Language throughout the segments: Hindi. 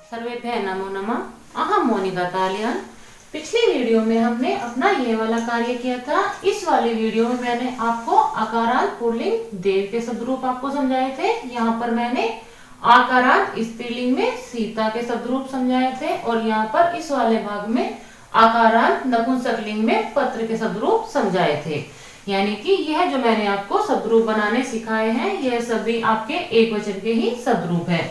सर्वेभ्यः नमो नमः। अहम मोनिका तालियान। पिछली वीडियो में हमने अपना ये वाला कार्य किया था। इस वाले वीडियो में मैंने आपको आकारांत पुल्लिंग देव के शब्दरूप आपको समझाए थे। यहाँ पर मैंने आकारांत स्त्रीलिंग में सीता के शब्दरूप समझाए थे और यहाँ पर इस वाले भाग में आकारांत नपुंसकलिंग में पत्र के शब्दरूप समझाए थे। यानी कि यह जो मैंने आपको शब्दरूप बनाने सिखाए हैं यह सभी आपके एक वचन के ही शब्दरूप है।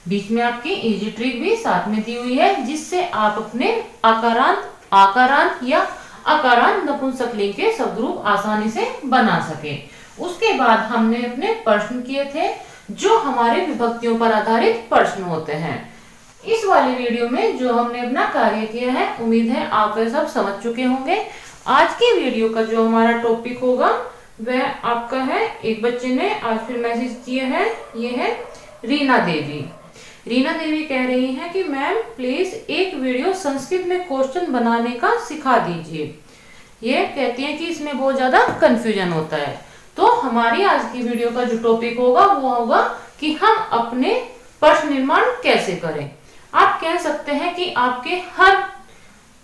बीच में आपकी इजी ट्रिक भी साथ में दी हुई है जिससे आप अपने आकारांत या आकारांत नपुंसकलिंग के शब्दरूप आसानी से बना सके। उसके बाद हमने अपने प्रश्न किए थे जो हमारे विभक्तियों पर आधारित प्रश्न होते हैं। इस वाली वीडियो में जो हमने अपना कार्य किया है उम्मीद है आप सब समझ चुके होंगे। आज की वीडियो का जो हमारा टॉपिक होगा वह आपका है, एक बच्चे ने आज फिर मैसेज किया है, ये है रीना देवी। रीना देवी कह रही हैं कि मैम प्लीज एक वीडियो संस्कृत में क्वेश्चन बनाने का सिखा दीजिए। ये कहती हैं कि इसमें बहुत ज्यादा कंफ्यूजन होता है। तो हमारी आज की वीडियो का जो टॉपिक होगा वो होगा कि हम अपने प्रश्न निर्माण कैसे करें। आप कह सकते हैं कि आपके हर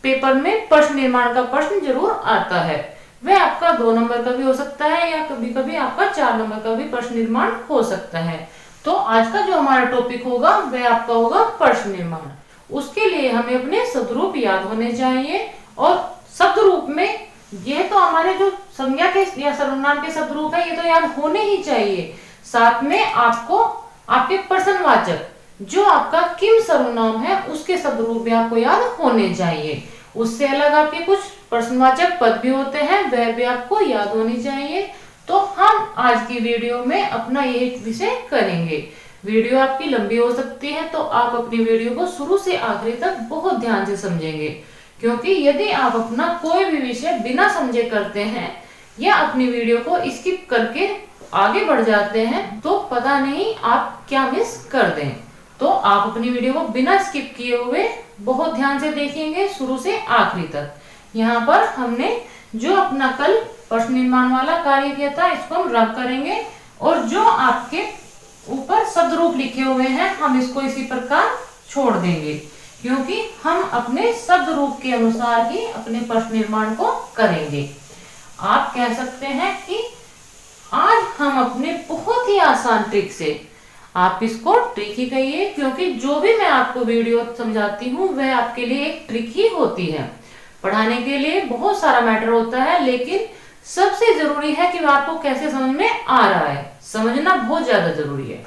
पेपर में प्रश्न निर्माण का प्रश्न जरूर आता है। वह आपका 2 नंबर का भी हो सकता है या कभी कभी आपका 4 नंबर का भी प्रश्न निर्माण हो सकता है। तो आज का जो हमारा टॉपिक होगा वह आपका होगा प्रश्न निर्माण। उसके लिए हमें अपने शब्दरूप याद होने चाहिए और शब्दरूप में यह तो हमारे जो संज्ञा के या सर्वनाम के शब्दरूप है ये तो याद होने ही चाहिए। साथ में आपको आपके प्रश्नवाचक जो आपका किम सर्वनाम है उसके शब्दरूप भी आपको याद होने चाहिए। उससे अलग आपके कुछ प्रश्नवाचक पद भी होते हैं वह भी आपको याद होनी चाहिए। तो हम आज की वीडियो में अपना यही विषय करेंगे। वीडियो आपकी लंबी हो सकती है तो आप अपनी वीडियो को शुरू से आखिरी तक बहुत ध्यान से समझेंगे, क्योंकि यदि आप अपना कोई भी विषय बिना समझे करते हैं या अपनी वीडियो को स्किप करके आगे बढ़ जाते हैं तो पता नहीं आप क्या मिस कर दें। तो आप अपनी वीडियो को बिना स्किप किए हुए बहुत ध्यान से देखेंगे शुरू से आखिरी तक। यहाँ पर हमने जो अपना कल प्रश्न निर्माण वाला कार्य किया था इसको हम रब करेंगे और जो आपके ऊपर शब्दरूप लिखे हुए हैं हम इसको इसी प्रकार छोड़ देंगे, क्योंकि हम अपने शब्दरूप के अनुसार ही अपने प्रश्न निर्माण को करेंगे। आप कह सकते हैं कि आज हम अपने बहुत ही आसान ट्रिक से, आप इसको ट्रिक ही कहिए क्योंकि जो भी मैं आपको वीडियो समझाती हूँ वह आपके लिए एक ट्रिक ही होती है। पढ़ाने के लिए बहुत सारा मैटर होता है लेकिन सबसे जरूरी है कि आपको कैसे समझ में आ रहा है, समझना बहुत ज्यादा जरूरी है।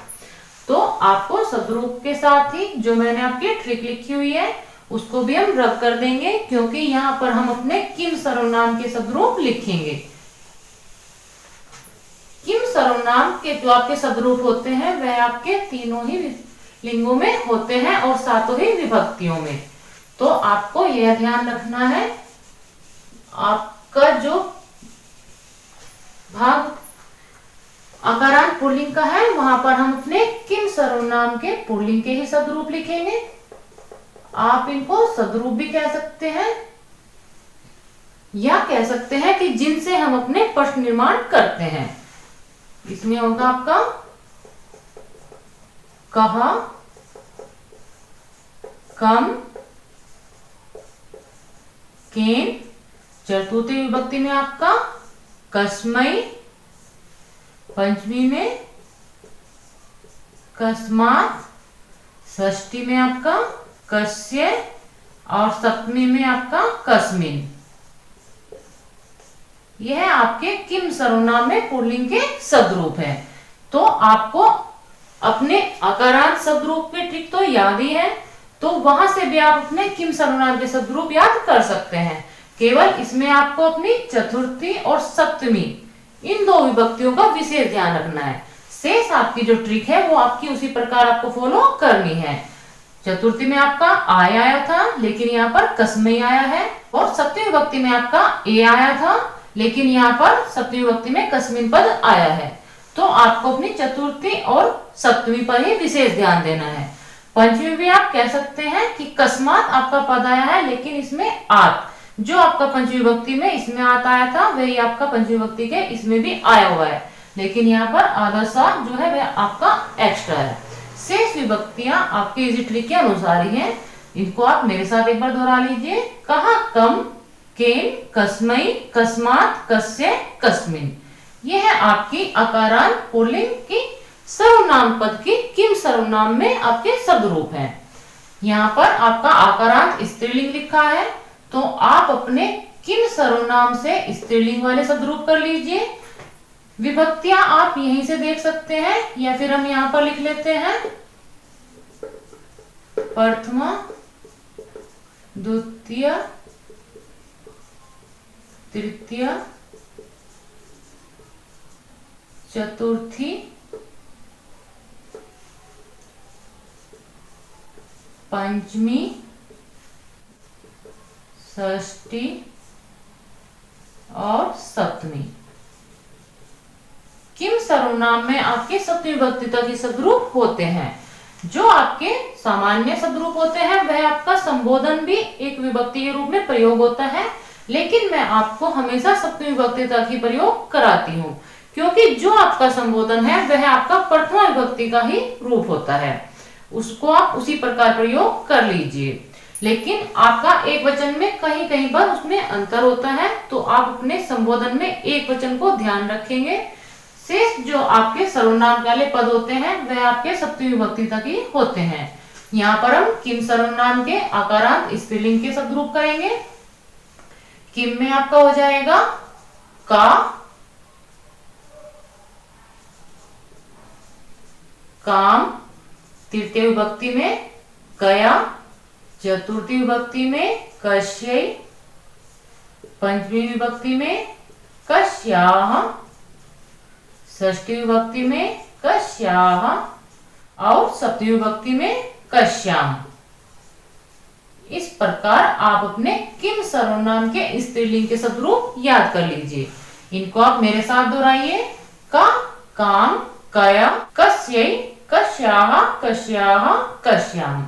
तो आपको शब्दरूप के साथ ही जो मैंने आपकी ट्रिक लिखी हुई है उसको भी हम रब कर देंगे, क्योंकि यहाँ पर हम अपने किम सर्वनाम के शब्दरूप लिखेंगे। किम सर्वनाम के जो आपके शब्दरूप होते हैं वह आपके तीनों ही लिंगों में होते हैं और सातों ही विभक्तियों में। तो आपको यह ध्यान रखना है आपका जो भाग आकारांत पुल्लिंग का है वहां पर हम अपने किम सर्वनाम के पुल्लिंग के ही शब्दरूप लिखेंगे। आप इनको शब्दरूप भी कह सकते हैं या कह सकते हैं कि जिनसे हम अपने प्रश्न निर्माण करते हैं। इसमें होगा आपका कहा, कम, केन, चतुर्थी विभक्ति में आपका कस्मई, पंचमी में कस्मात, षष्ठी में आपका कस्य और सप्तमी में आपका कस्मिन। यह आपके किम सर्वनाम में पुल्लिंग के शब्दरूप है। तो आपको अपने आकारांत शब्दरूप के ट्रिक तो याद ही है, तो वहां से भी आप अपने किम सर्वनाम के शब्दरूप याद कर सकते हैं। केवल इसमें आपको अपनी चतुर्थी और सप्तमी इन 2 विभक्तियों का विशेष ध्यान रखना है। शेष आपकी जो ट्रिक है वो आपकी उसी प्रकार आपको फॉलो करनी है। चतुर्थी में आपका आय आया था लेकिन यहाँ पर कस्मई आया है और सप्तमी विभक्ति में आपका ए आया था लेकिन यहाँ पर सप्तमी विभक्ति में कस्मिन पद आया है। तो आपको अपनी चतुर्थी और सप्तमी पर ही विशेष ध्यान देना है। पंचमी भी आप कह सकते हैं कि कस्मात आपका पद आया है लेकिन इसमें आत जो आपका पंचमी विभक्ति में इसमें आत आया था वही आपका पंचमी विभक्ति के इसमें भी आया हुआ है, लेकिन यहाँ पर आधा सा जो है वह आपका एक्स्ट्रा है। शेष विभक्तियां आपके इजी ट्रिक के अनुसार ही हैं। इनको आप मेरे साथ एक बार दोहरा लीजिए। कहा, कम, केन, कस्मई, कस्मात, कस्य, कस्मिन। यह है आपकी अकारांत पुल्लिंग की सर्वनाम पद की किम सर्वनाम में आपके शब्द रूप हैं। यहाँ पर आपका आकारांत स्त्रीलिंग लिखा है, तो आप अपने किम सर्वनाम से स्त्रीलिंग वाले शब्द रूप कर लीजिए। विभक्तियां आप यहीं से देख सकते हैं, या फिर हम यहाँ पर लिख लेते हैं प्रथमा, द्वितीय, तृतीय, चतुर्थी, पंचमी, षष्ठी और सप्तमी। किम सर्वनाम में आपके सप्तमी विभक्ति तक शब्द रूप होते हैं। जो आपके सामान्य शब्द रूप होते हैं वह आपका संबोधन भी एक विभक्ति के रूप में प्रयोग होता है, लेकिन मैं आपको हमेशा सप्तमी विभक्ति तक ही प्रयोग कराती हूँ, क्योंकि जो आपका संबोधन है वह आपका प्रथमा विभक्ति का ही रूप होता है। उसको आप उसी प्रकार प्रयोग कर लीजिए। लेकिन आपका एक वचन में कहीं कहीं पर उसमें अंतर होता है, तो आप अपने संबोधन में एक वचन को ध्यान रखेंगे। शेष जो आपके सर्वनाम वाले पद होते हैं वह आपके सप्तमी विभक्ति तक ही होते हैं। यहाँ पर हम किम सर्वनाम के आकारांत स्त्रीलिंग के शब्द रूप करेंगे। किम में आपका हो जाएगा का, काम, तृतीय विभक्ति में कया, चतुर्थी विभक्ति में कश्यै, पंचमी विभक्ति में कश्याः, षष्ठी विभक्ति में कश्याः और सप्तमी विभक्ति में कश्याम। इस प्रकार आप अपने किम सर्वनाम के स्त्रीलिंग के शब्द रूप याद कर लीजिए। इनको आप मेरे साथ दोहराइए। का, काम, कया, कस्यै, कश्याः, कश्याः, कश्याम।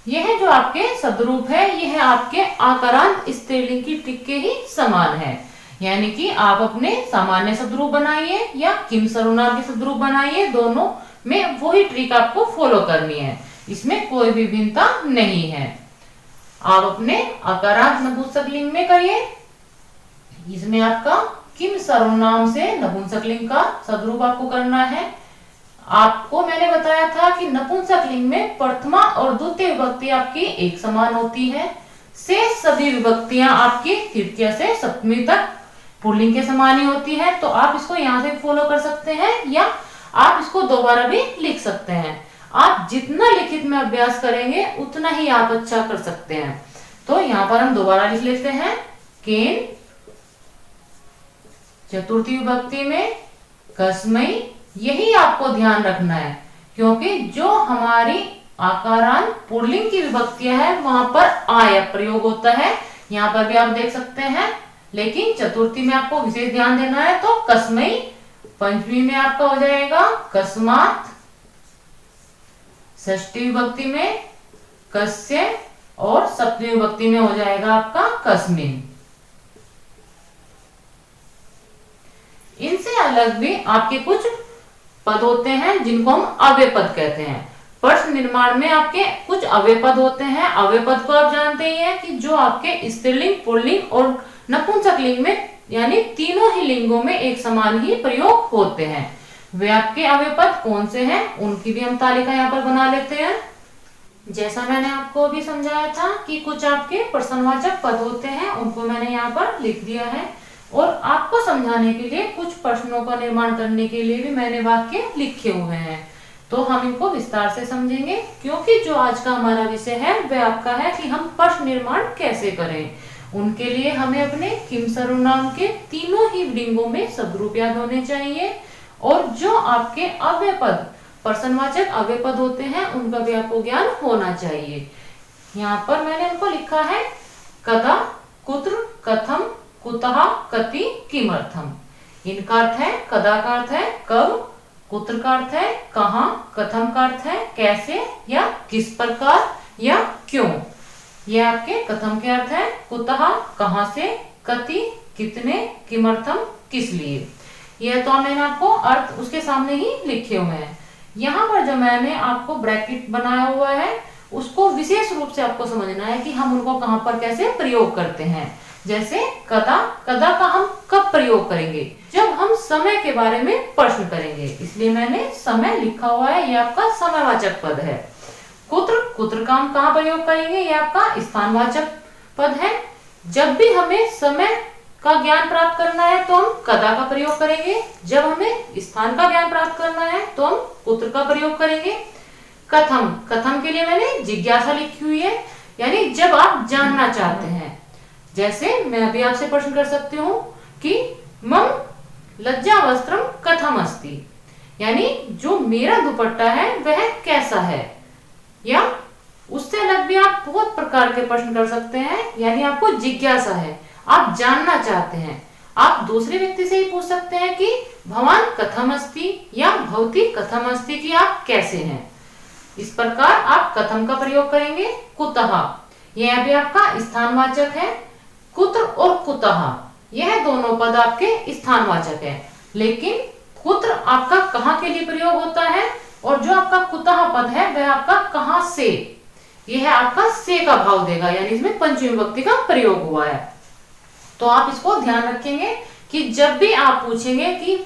यह जो आपके शब्द रूप है यह आपके आकारांत स्त्रीलिंग की ट्रिक के ही समान है। यानी कि आप अपने सामान्य शब्द रूप बनाइए या किम सर्वनाम के शब्द रूप बनाइए, दोनों में वही ट्रिक आपको फॉलो करनी है, इसमें कोई भी भिन्नता नहीं है। आप अपने आकारांत नपुंसकलिंग में करिए। इसमें आपका किम सर्वनाम से नपुंसकलिंग का शब्द रूप आपको करना है। आपको मैंने बताया था कि नपुंसकलिंग में प्रथमा और द्वितीय विभक्ति आपकी एक समान होती है। शेष सभी विभक्तियां आपकी तृतीय से सप्तमी तक पुल्लिंग के समान ही होती है। तो आप इसको यहाँ से फॉलो कर सकते हैं या आप इसको दोबारा भी लिख सकते हैं। आप जितना लिखित में अभ्यास करेंगे उतना ही आप अच्छा कर सकते हैं। तो यहाँ पर हम दोबारा लिख लेते हैं। केन, चतुर्थी विभक्ति में कस्मई। यही आपको ध्यान रखना है, क्योंकि जो हमारी आकारांत पुल्लिंग की विभक्तियां है वहां पर आय प्रयोग होता है। यहाँ पर भी आप देख सकते हैं, लेकिन चतुर्थी में आपको विशेष ध्यान देना है। तो कस्मई, पंचमी में आपका हो जाएगा कस्मात, षष्ठी विभक्ति में कस्य और सप्तमी विभक्ति में हो जाएगा आपका कस्मिन। इनसे अलग भी आपके कुछ पद होते हैं जिनको हम अव्यय पद कहते हैं। प्रश्न निर्माण में आपके कुछ अव्यय पद होते हैं। अव्यय पद को आप जानते ही हैं कि जो आपके स्त्रीलिंग, पुल्लिंग और नपुंसकलिंग में यानी तीनों ही लिंगों में एक समान ही प्रयोग होते हैं। वे आपके अव्यय पद कौन से हैं उनकी भी हम तालिका यहाँ पर बना लेते हैं। जैसा मैंने आपको अभी समझाया था कि कुछ आपके प्रश्नवाचक पद होते हैं, उनको मैंने यहाँ पर लिख दिया है। और आपको समझाने के लिए कुछ प्रश्नों का निर्माण करने के लिए भी मैंने वाक्य लिखे हुए हैं। तो हम इनको विस्तार से समझेंगे, क्योंकि जो आज का हमारा विषय है वह आपका है कि हम प्रश्न निर्माण कैसे करें। उनके लिए हमें अपने किम सर्वनाम के तीनों ही लिंगों में शब्द रूप याद होने चाहिए। और जो आपके अव्यय पद, प्रश्नवाचक अव्यय पद होते हैं, उनका भी आपको ज्ञान होना चाहिए। यहाँ पर मैंने इनको लिखा है कदा, कुत्र, कथम, कुतः, कति, किमर्थम। इनका अर्थ है, कदा का अर्थ है कब, कुत्र का अर्थ है कहाँ, कथम का अर्थ है कैसे या किस प्रकार या क्यों। ये आपके कथम के अर्थ है कुतः कहाँ से, कति कितने, किमर्थम किस लिए। यह तो मैंने आपको अर्थ उसके सामने ही लिखे हुए हैं। यहाँ पर जो मैंने आपको ब्रैकेट बनाया हुआ है उसको विशेष रूप से आपको समझना है कि हम उनको कहाँ पर कैसे प्रयोग करते हैं। जैसे कदा, कदा का हम कब प्रयोग करेंगे, जब हम समय के बारे में प्रश्न करेंगे, इसलिए मैंने समय लिखा हुआ है, ये आपका समयवाचक पद है। कुत्र, कुत्र का हम कहाँ प्रयोग करेंगे, ये आपका स्थानवाचक पद है। जब भी हमें समय का ज्ञान प्राप्त करना है तो हम कदा का प्रयोग करेंगे, जब हमें स्थान का ज्ञान प्राप्त करना है तो हम कुत्र का प्रयोग करेंगे। कथम, कथम के लिए मैंने जिज्ञासा लिखी हुई है, यानी जब आप जानना चाहते हैं। जैसे मैं अभी आपसे प्रश्न कर सकती हूँ कि मम लज्जा वस्त्रम कथम अस्ति, यानी जो मेरा दुपट्टा है वह कैसा है। या उससे अलग भी आप बहुत प्रकार के प्रश्न कर सकते हैं, यानी आपको जिज्ञासा है, आप जानना चाहते हैं। आप दूसरे व्यक्ति से ही पूछ सकते हैं कि भवान कथम अस्ति या भवती कथम अस्ति, कि आप कैसे हैं। इस प्रकार आप कथम का प्रयोग करेंगे। कुतः, यह अभी आपका स्थानवाचक है। कुत्र और कुतः यह दोनों पद आपके स्थानवाचक है, लेकिन कुत्र आपका कहाँ के लिए प्रयोग होता है और जो आपका कुतः पद है वह आपका कहाँ से, यह आपका से का भाव देगा, यानी इसमें पंचमी विभक्ति का प्रयोग हुआ है। तो आप इसको ध्यान रखेंगे कि जब भी आप पूछेंगे कि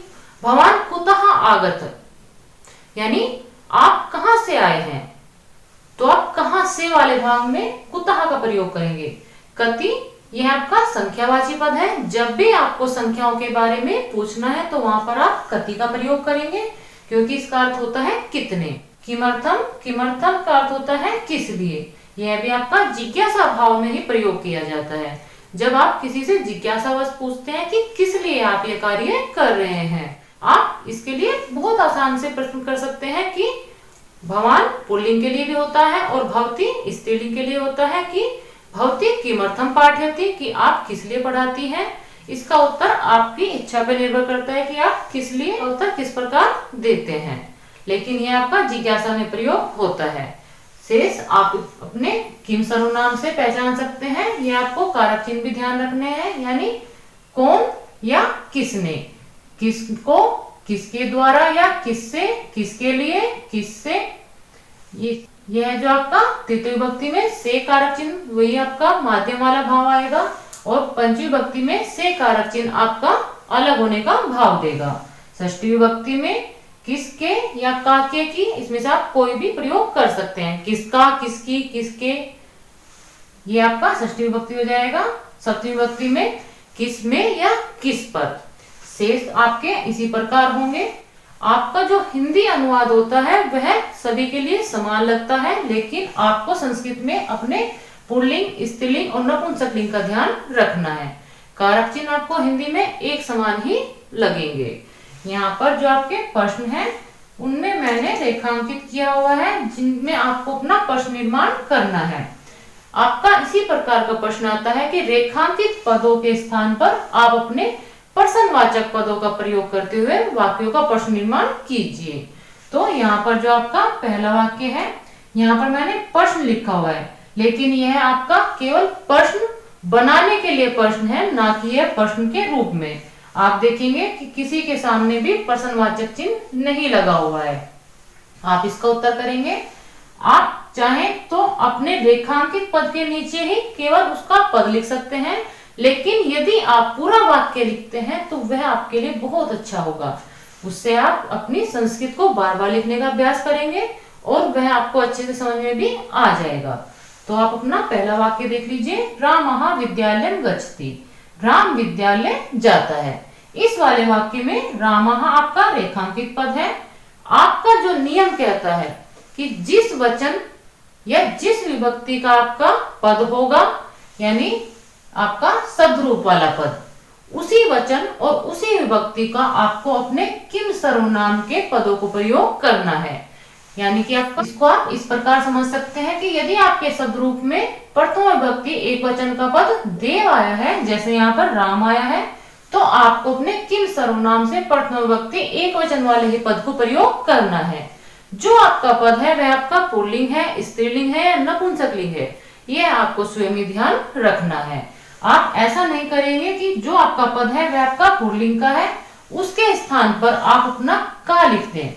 भवान कुतः आगत, यानी आप कहां से आए हैं, तो आप कहां से वाले भाग में कुतः का प्रयोग करेंगे। कति, यह आपका संख्यावाची पद है। जब भी आपको संख्याओं के बारे में पूछना है तो वहां पर आप कति का प्रयोग करेंगे, क्योंकि इसका अर्थ होता है कितने। किमर्थम, किमर्थम का अर्थ होता है किस लिए। यह भी आपका जिज्ञासा भाव में ही प्रयोग किया जाता है। जब आप किसी से जिज्ञासावश पूछते हैं कि किस लिए आप ये कार्य कर रहे हैं, आप इसके लिए बहुत आसान से प्रश्न कर सकते हैं कि भवान पुल्लिंग के लिए भी होता है और भवती स्त्रीलिंग के लिए होता है कि भवती किमर्थम पाठयति, कि आप किस लिए पढ़ाती हैं। इसका उत्तर आपकी इच्छा पर निर्भर करता है कि आप किस लिए उत्तर किस प्रकार देते हैं, लेकिन यह आपका जिज्ञासा में प्रयोग होता है। शेष आप अपने किम सर्वनाम से पहचान सकते हैं। ये आपको कारक चिन्ह भी ध्यान रखने हैं, यानी कौन या किसने, किसको किसके द्वारा या किससे, किसके लिए किससे। यह जो आपका तृतीय विभक्ति में से कारक चिन्ह वही आपका माध्यम वाला भाव आएगा, और पंचमी विभक्ति में से कारक चिन्ह आपका अलग होने का भाव देगा। षष्ठी विभक्ति में किसके या काके की, इसमें से आप कोई भी प्रयोग कर सकते हैं। किसका, किसकी, किसके, ये आपका षष्ठी विभक्ति हो जाएगा। सप्तमी विभक्ति में किस में या किस पर। शेष आपके इसी प्रकार होंगे। आपका जो हिंदी अनुवाद होता है वह सभी के लिए समान लगता है, लेकिन आपको संस्कृत में अपने पुल्लिंग, स्त्रीलिंग और नपुंसकलिंग का ध्यान रखना है। कारक चिन्ह आपको हिंदी में एक समान ही लगेंगे। यहाँ पर जो आपके प्रश्न हैं उनमें मैंने रेखांकित किया हुआ है, जिनमें आपको अपना प्रश्न निर्माण करना है। आपका इसी प्रकार का प्रश्न आता है कि रेखांकित पदों के स्थान पर आप अपने प्रश्नवाचक पदों का प्रयोग करते हुए वाक्यों का प्रश्न निर्माण कीजिए। तो यहाँ पर जो आपका पहला वाक्य है, यहाँ पर मैंने प्रश्न लिखा हुआ है, लेकिन यह आपका केवल प्रश्न बनाने के लिए प्रश्न है, ना कि यह प्रश्न के रूप में। आप देखेंगे कि किसी के सामने भी प्रश्नवाचक चिन्ह नहीं लगा हुआ है। आप इसका उत्तर करेंगे। आप चाहें तो अपने रेखांकित पद के नीचे ही केवल उसका पद लिख सकते हैं, लेकिन यदि आप पूरा वाक्य लिखते हैं तो वह आपके लिए बहुत अच्छा होगा। उससे आप अपनी संस्कृत को बार बार लिखने का अभ्यास करेंगे और वह आपको अच्छे से समझ में भी आ जाएगा। तो आप अपना पहला वाक्य देख लीजिए। रामः विद्यालयं गच्छति, राम विद्यालय जाता है। इस वाले वाक्य में रामः आपका रेखांकित पद है। आपका जो नियम कहता है कि जिस वचन या जिस विभक्ति का आपका पद होगा, यानी आपका शब्दरूप वाला पद, उसी वचन और उसी विभक्ति का आपको अपने किम सर्वनाम के पदों को प्रयोग करना है। यानी कि आप इसको आप इस प्रकार समझ सकते हैं कि यदि आपके शब्द रूप में प्रथम विभक्ति एक वचन का पद देव आया है, जैसे यहाँ पर राम आया है, तो आपको अपने किम सर्वनाम से प्रथम विभक्ति एक वचन वाले ही पद को प्रयोग करना है। जो आपका पद है वह आपका पुल्लिंग है, स्त्रीलिंग है या नपुंसकलिंग है, यह आपको स्वयं ही ध्यान रखना है। आप ऐसा नहीं करेंगे कि जो आपका पद है वह आपका पुल्लिंग का है, उसके स्थान पर आप अपना का लिख दें।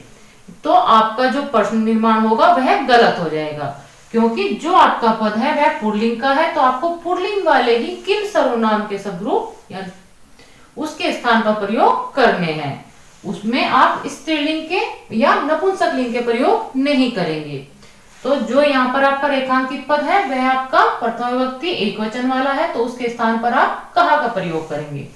तो आपका जो प्रश्न निर्माण होगा वह गलत हो जाएगा, क्योंकि जो आपका पद है वह पुल्लिंग का है, तो आपको पुल्लिंग वाले ही किम सर्वनाम के शब्दरूप या उसके स्थान पर प्रयोग करने हैं। उसमें आप स्त्रीलिंग के या नपुंसकलिंग के प्रयोग नहीं करेंगे। तो जो यहाँ पर आपका रेखांकित पद है वह आपका प्रथम विभक्ति एक वचन वाला है, तो उसके स्थान पर आप कहा का प्रयोग करेंगे।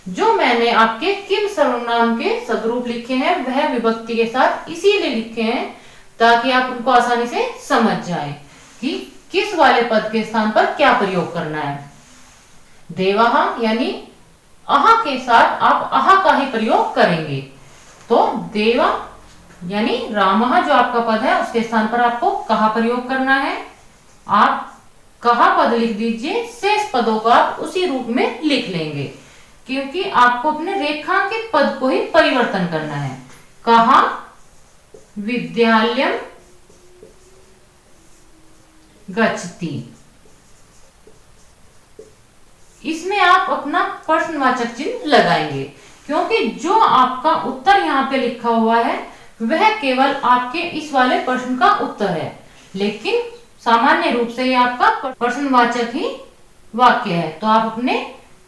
जो मैंने आपके किम सर्वनाम के सदरूप लिखे हैं वह विभक्ति के साथ इसीलिए लिखे हैं ताकि आप उनको आसानी से समझ जाएं कि किस वाले पद के स्थान पर क्या प्रयोग करना है। देवाहा यानी अहा के साथ आप अहा का ही प्रयोग करेंगे। तो देवा यानी रामः जो आपका पद है उसके स्थान पर आपको कहा प्रयोग करना है। आप कहा पद लिख दीजिए, शेष पदों को आप उसी रूप में लिख लेंगे, क्योंकि आपको अपने रेखांकित पद को ही परिवर्तन करना है। कहा विद्यालयम गच्छति, इसमें आप अपना प्रश्नवाचक चिन्ह लगाएंगे, क्योंकि जो आपका उत्तर यहाँ पे लिखा हुआ है वह केवल आपके इस वाले प्रश्न का उत्तर है, लेकिन सामान्य रूप से ये आपका प्रश्नवाचक ही वाक्य है। तो आप अपने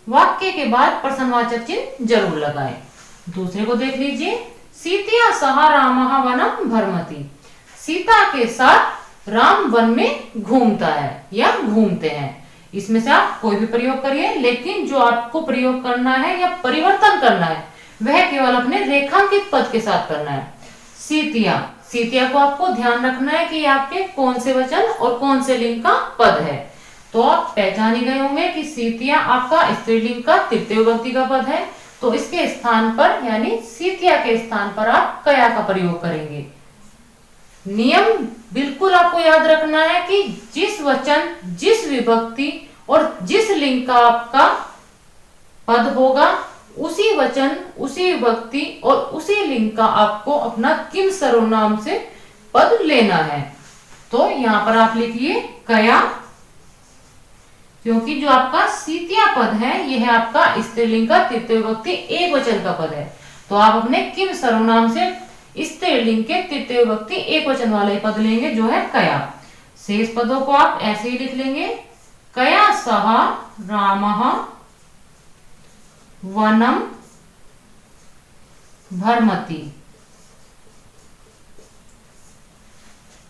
वाक्य के बाद प्रश्नवाचक चिन्ह जरूर लगाएं। दूसरे को देख लीजिए, सीता सह रामः वनम भ्रमति, सीता के साथ राम वन में घूमता है या घूमते हैं। इसमें से आप कोई भी प्रयोग करिए, लेकिन जो आपको प्रयोग करना है या परिवर्तन करना है वह केवल अपने रेखांकित पद के साथ करना है। सीतिया, सीतिया को आपको ध्यान रखना है कि आपके कौन से वचन और कौन से लिंग का पद है। तो आप पहचान ही गए होंगे कि सीतिया आपका स्त्रीलिंग का तृतीय विभक्ति का पद है, तो इसके स्थान पर यानी सीतिया के स्थान पर आप कया का प्रयोग करेंगे। नियम बिल्कुल आपको याद रखना है कि जिस वचन, जिस विभक्ति और जिस लिंग का आपका पद होगा, उसी वचन, उसी विभक्ति और उसी लिंग का आपको अपना किम सर्वनाम से पद लेना है। तो यहाँ पर आप लिखिए कया, क्योंकि जो आपका सीतिया पद है यह आपका स्त्रीलिंग का तृतीय विभक्ति एक वचन का पद है, तो आप अपने किम सर्वनाम से स्त्रीलिंग के तृतीय विभक्ति एक वचन वाले पद लेंगे जो है कया। शेष पदों को आप ऐसे ही लिख लेंगे, कया सह रामः वनम भ्रमति।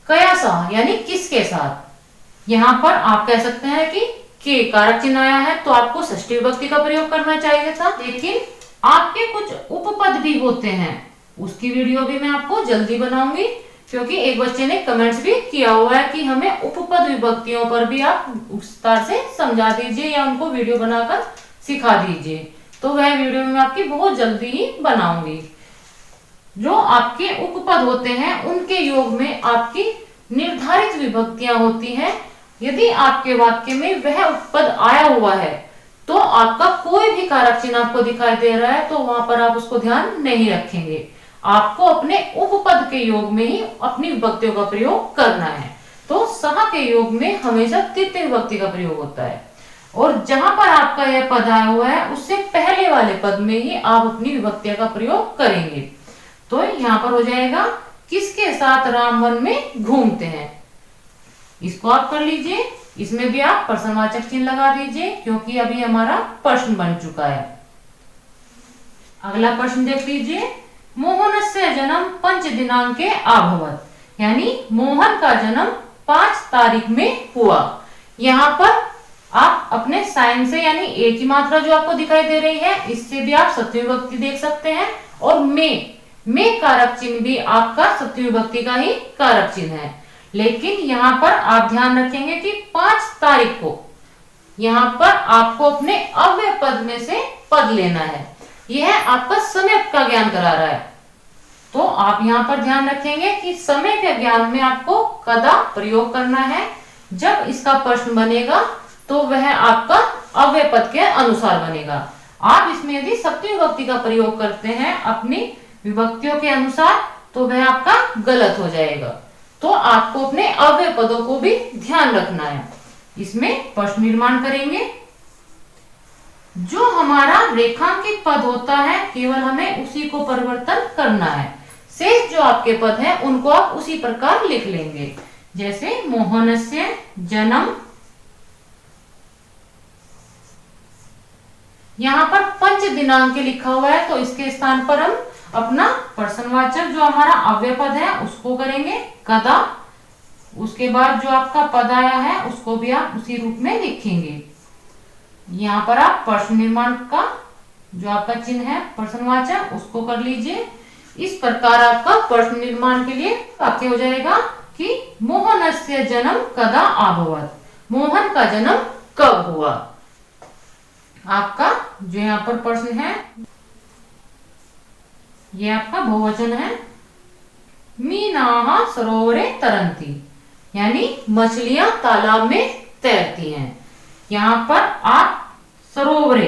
कया सह यानी किसके साथ। यहां पर आप कह सकते हैं कि के कारक चिन्ह आया है तो आपको षष्ठी विभक्ति का प्रयोग करना चाहिए था, लेकिन आपके कुछ उपपद भी होते हैं, उसकी वीडियो भी मैं आपको जल्दी बनाऊंगी, क्योंकि एक बच्चे ने कमेंट्स भी किया हुआ है कि हमें उपपद विभक्तियों पर भी आप विस्तार से समझा दीजिए या उनको वीडियो बनाकर सिखा दीजिए। तो वह वीडियो मैं आपकी बहुत जल्दी ही बनाऊंगी। जो आपके उपपद होते हैं उनके योग में आपकी निर्धारित विभक्तियां होती हैं। यदि आपके वाक्य में वह उपपद आया हुआ है तो आपका कोई भी कारक चिन्ह आपको दिखाई दे रहा है तो वहां पर आप उसको ध्यान नहीं रखेंगे। आपको अपने उपपद के योग में ही अपनी विभक्तियों का प्रयोग करना है। तो सह के योग में हमेशा तृतीय विभक्ति का प्रयोग होता है, और जहां पर आपका यह पद आया हुआ है उससे पहले वाले पद में ही आप अपनी विभक्तियों का प्रयोग करेंगे। तो यहाँ पर हो जाएगा किसके साथ राम वन में घूमते हैं। इसको आप कर लीजिए, इसमें भी आप प्रश्नवाचक चिन्ह लगा दीजिए क्योंकि अभी हमारा प्रश्न बन चुका है। अगला प्रश्न देख लीजिए, मोहनस्य जन्म 5 दिनांके अभवत्, यानी मोहन का जन्म 5 तारीख में हुआ। यहाँ पर आप अपने साइन से यानी एक ही मात्रा जो आपको दिखाई दे रही है इससे भी आप सत्य विभक्ति देख सकते हैं, और में कारक चिन्ह भी आपका सत्य विभक्ति का ही कारक चिन्ह है। लेकिन यहाँ पर आप ध्यान रखेंगे कि 5 तारीख को यहाँ पर आपको अपने अव्यय पद में से पद लेना है। यह आपका समय का ज्ञान करा रहा है, तो आप यहाँ पर ध्यान रखेंगे कि समय के ज्ञान में आपको कदा प्रयोग करना है। जब इसका प्रश्न बनेगा तो वह आपका अव्यय पद के अनुसार बनेगा। आप इसमें यदि सत्य विभक्ति का प्रयोग करते हैं अपनी विभक्तियों के अनुसार तो वह आपका गलत हो जाएगा। तो आपको अपने अव्यय पदों को भी ध्यान रखना है। इसमें प्रश्न निर्माण करेंगे। जो हमारा रेखांकित पद होता है केवल हमें उसी को परिवर्तन करना है। शेष जो आपके पद हैं उनको आप उसी प्रकार लिख लेंगे। जैसे मोहनस्य जन्म, यहाँ पर पंच दिनांक लिखा हुआ है तो इसके स्थान पर हम अपना प्रश्नवाचक जो हमारा अव्यय पद है उसको करेंगे कदा। उसके बाद जो आपका पद आया है उसको भी आप उसी रूप में लिखेंगे। यहाँ पर आप प्रश्न निर्माण का जो आपका चिन्ह है प्रश्नवाचक उसको कर लीजिए। इस प्रकार आपका प्रश्न निर्माण के लिए वाक्य हो जाएगा कि मोहनस्य जन्म कदा अभवत्, मोहन का जन्म कब हुआ। आपका जो यहाँ पर प्रश्न है ये आपका बहुवचन है। मीनाः सरोवरे तरन्ति, यानी मछलियां तालाब में तैरती हैं। यहाँ पर आप सरोवरे,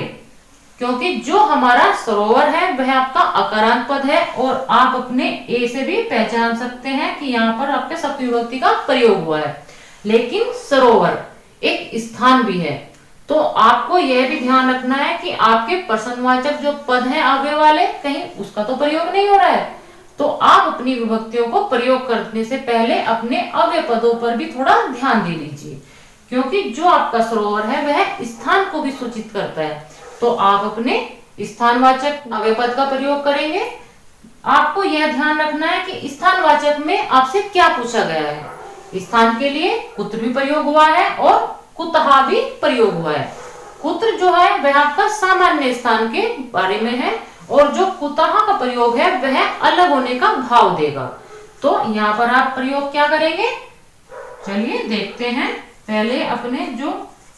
क्योंकि जो हमारा सरोवर है वह आपका अकारांत पद है और आप अपने ए से भी पहचान सकते हैं कि यहाँ पर आपके सप्तमी विभक्ति का प्रयोग हुआ है। लेकिन सरोवर एक स्थान भी है तो आपको यह भी ध्यान रखना है कि आपके प्रश्नवाचक जो पद हैं आगे वाले कहीं उसका तो प्रयोग नहीं हो रहा है। तो आप अपनी विभक्तियों को प्रयोग करने से पहले अपने अव्यय पदों पर भी थोड़ा ध्यान दे लीजिए, क्योंकि जो आपका सरोवर है वह स्थान को भी सूचित करता है। तो आप अपने स्थानवाचक अव्यय पद का प्रयोग करेंगे। आपको यह ध्यान रखना है कि स्थानवाचक में आपसे क्या पूछा गया है। स्थान के लिए कुत्र भी प्रयोग हुआ है और कुतः भी प्रयोग हुआ है। कुत्र जो है वह आपका सामान्य स्थान के बारे में है और जो कुतः का प्रयोग है वह अलग होने का भाव देगा। तो यहाँ पर आप प्रयोग क्या करेंगे, चलिए देखते हैं। पहले अपने जो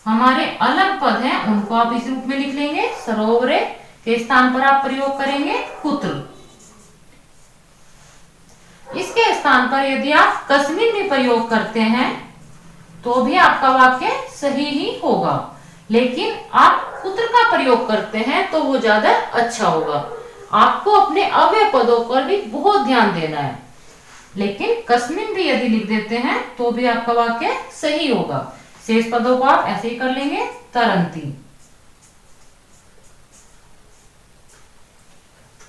हमारे अलग पद हैं उनको आप इस रूप में लिख लेंगे। सरोवरे के स्थान पर आप प्रयोग करेंगे कुत्र। इसके स्थान पर यदि आप कस्मिन भी प्रयोग करते हैं तो भी आपका वाक्य सही ही होगा, लेकिन आप कुत्र का प्रयोग करते हैं तो वो ज्यादा अच्छा होगा। आपको अपने अव्यय पदों पर भी बहुत ध्यान देना है, लेकिन कस्मिन भी यदि लिख देते हैं तो भी आपका वाक्य सही होगा। शेष पदों को आप ऐसे ही कर लेंगे। तरंती,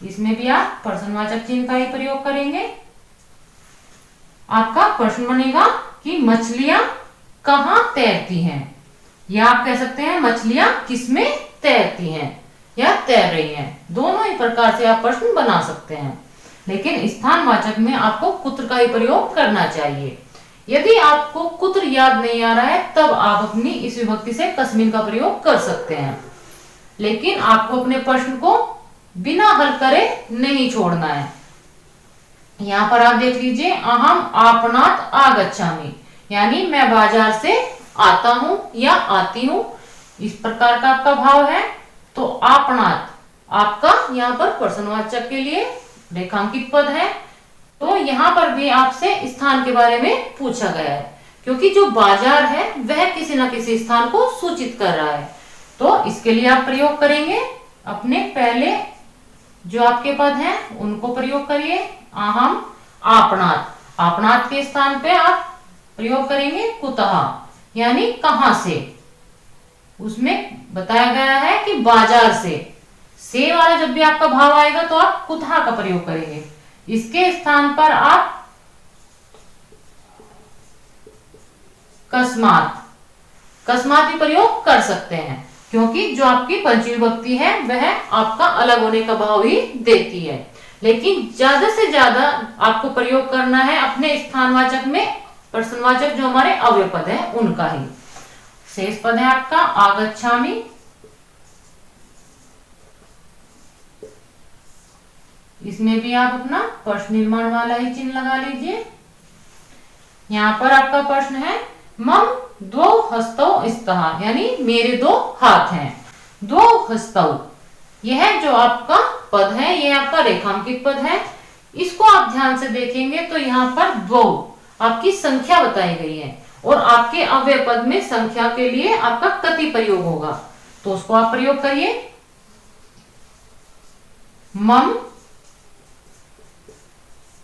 इसमें भी आप प्रश्नवाचक चिन्ह का ही प्रयोग करेंगे। आपका प्रश्न बनेगा कि मछलियां कहाँ तैरती हैं, या आप कह सकते हैं मछलियां किसमें तैरती हैं या तैर रही हैं। दोनों ही प्रकार से आप प्रश्न बना सकते हैं, लेकिन स्थानवाचक में आपको कुत्र का ही प्रयोग करना चाहिए। यदि आपको कुत्र याद नहीं आ रहा है तब आप अपनी इस विभक्ति से कस्मिन का प्रयोग कर सकते हैं, लेकिन आपको अपने प्रश्न को बिना हल करे नहीं छोड़ना है। यहाँ पर आप देख लीजिए, अहम आपणात आगच्छामि, यानी मैं बाजार से आता हूं या आती हूं, इस प्रकार का आपका भाव है। तो आपणात आपका यहाँ पर प्रश्नवाचक के लिए रेखांकित पद है। तो यहाँ पर भी आपसे स्थान के बारे में पूछा गया है, क्योंकि जो बाजार है वह किसी न किसी स्थान को सूचित कर रहा है। तो इसके लिए आप प्रयोग करेंगे अपने पहले जो आपके पद हैं उनको प्रयोग करिए। अहम आपणात, आपणात के स्थान पे आप प्रयोग करेंगे कुतः, यानी कहां से। उसमें बताया गया है कि बाजार से वाला जब भी आपका भाव आएगा तो आप कुतः का प्रयोग करेंगे। इसके स्थान पर आप कस्मात भी प्रयोग कर सकते हैं, क्योंकि जो आपकी पंचमी विभक्ति है वह आपका अलग होने का भाव ही देती है। लेकिन ज्यादा से ज्यादा आपको प्रयोग करना है अपने स्थानवाचक में प्रश्नवाचक जो हमारे अव्यय पद है उनका ही। शेष पद है आपका आगच्छामि, इसमें भी आप अपना प्रश्न निर्माण वाला ही चिन्ह लगा लीजिए। यहाँ पर आपका प्रश्न है मम द्वौ हस्तौ स्तः, यानी मेरे दो हाथ हैं। द्वौ हस्तौ, यह जो आपका पद है यह आपका रेखांकित पद है। इसको आप ध्यान से देखेंगे तो यहाँ पर द्वौ आपकी संख्या बताई गई है और आपके अव्यय पद में संख्या के लिए आपका कति प्रयोग होगा, तो उसको आप प्रयोग करिए। मम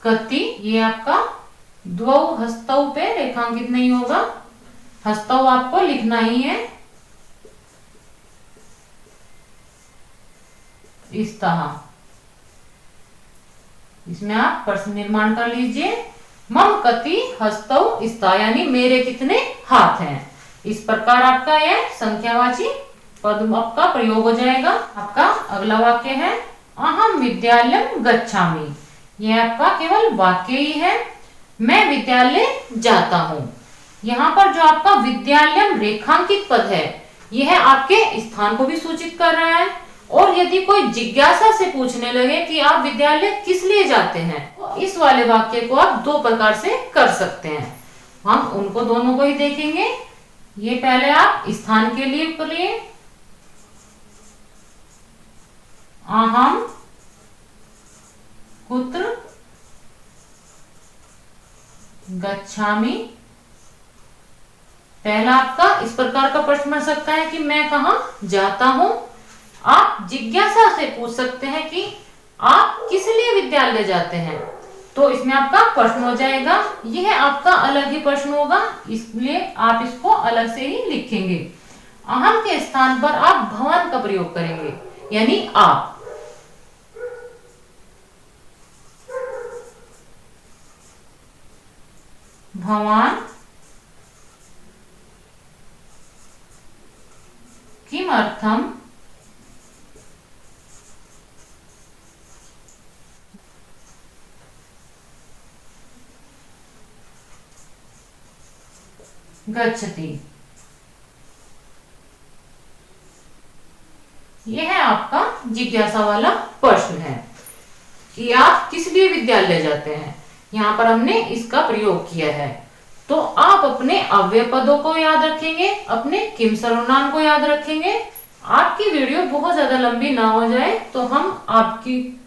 कति, ये आपका द्वौ हस्तौ पे रेखांकित नहीं होगा, हस्तौ आपको लिखना ही है इस तरह। इसमें आप प्रश्न निर्माण कर लीजिए। मम कति हस्तौ स्ता, यानी मेरे कितने हाथ हैं। इस प्रकार आपका यह संख्यावाची पद आपका प्रयोग हो जाएगा। आपका अगला वाक्य है अहम विद्यालयम गच्छामि। यह आपका केवल वाक्य ही है, मैं विद्यालय जाता हूँ। यहाँ पर जो आपका विद्यालयम रेखांकित पद है, यह आपके स्थान को भी सूचित कर रहा है। और यदि कोई जिज्ञासा से पूछने लगे कि आप विद्यालय किस लिए जाते हैं, तो इस वाले वाक्य को आप दो प्रकार से कर सकते हैं। हम उनको दोनों को ही देखेंगे। ये पहले आप स्थान के लिए करिए, अहम कुत्र गच्छामि। पहला आपका इस प्रकार का प्रश्न बन सकता है कि मैं कहाँ जाता हूं। आप जिज्ञासा से पूछ सकते हैं कि आप किस लिए विद्यालय जाते हैं, तो इसमें आपका प्रश्न हो जाएगा। यह आपका अलग ही प्रश्न होगा, इसलिए आप इसको अलग से ही लिखेंगे। अहम के स्थान पर आप भवन का प्रयोग करेंगे, यानी आप। भवान किमर्थम गच्छति। यह आपका जिज्ञासा वाला प्रश्न है कि आप किस लिए विद्यालय जाते हैं। यहाँ पर हमने इसका प्रयोग किया है। तो आप अपने अव्यय पदों को याद रखेंगे, अपने किम सर्वनाम को याद रखेंगे। आपकी वीडियो बहुत ज्यादा लंबी ना हो जाए, तो हम आपकी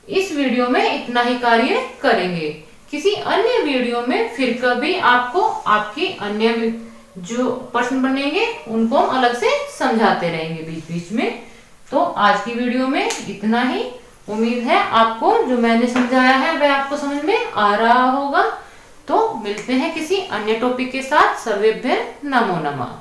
इस वीडियो में इतना ही कार्य करेंगे। किसी अन्य वीडियो में फिर कभी आपको आपकी अन्य जो प्रश्न बनेंगे उनको हम अलग से समझाते रहेंगे बीच बीच में। तो आज की वीडियो में इतना ही। उम्मीद है आपको जो मैंने समझाया है वह आपको समझ में आ रहा होगा। तो मिलते हैं किसी अन्य टॉपिक के साथ। सर्वेभ्य नमो नमः।